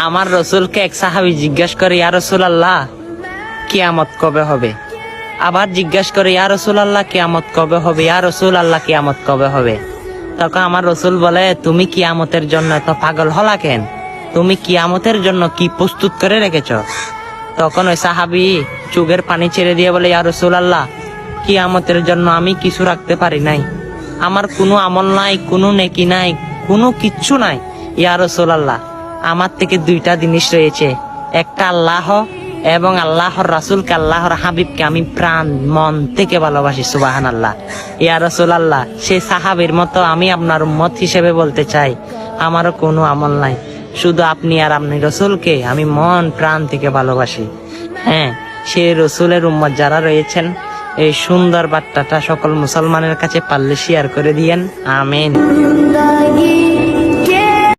আমার রসুলকে এক সাহাবী জিজ্ঞাসা করে, ইয়া রাসূলুল্লাহ কিয়ামত কবে হবে? আবার জিজ্ঞাসা করে, ইয়া রাসূলুল্লাহ কিয়ামত কবে হবে? ইয়া রাসূলুল্লাহ কিয়ামত কবে হবে? তখন আমার রসুল বলে, তুমি কিয়ামতের জন্য এত পাগল হলা কেন? তুমি কিয়ামতের জন্য কি প্রস্তুত করে রেখেছ? তখন ওই সাহাবী চোখের পানি ছেড়ে দিয়ে বলে, ইয়া রাসূলুল্লাহ কিয়ামতের জন্য আমি কিছু রাখতে পারি নাই, আমার কোনো আমল নাই, কোনো নেকি নাই, কোনো কিচ্ছু নাই। ইয়া রাসূলুল্লাহ আমার থেকে দুইটা জিনিস রয়েছে, একটা আল্লাহ এবং আল্লাহর রাসূলকে, আল্লাহর হাবিবকে আমি প্রাণ মন থেকে ভালোবাসি। সুবহানাল্লাহ। ইয়া রাসূলুল্লাহ সেই সাহাবীর মতো আমি আপনার উম্মত হিসেবে বলতে চাই, আমারও কোনো আমল নাই, শুধু আপনি আর আপনি রসুলকে আমি মন প্রাণ থেকে ভালোবাসি। হ্যাঁ, সেই রসুলের উম্মত যারা রয়েছেন, এই সুন্দর বার্তাটা সকল মুসলমানের কাছে পারলে শেয়ার করে দিয়েন। আমিন।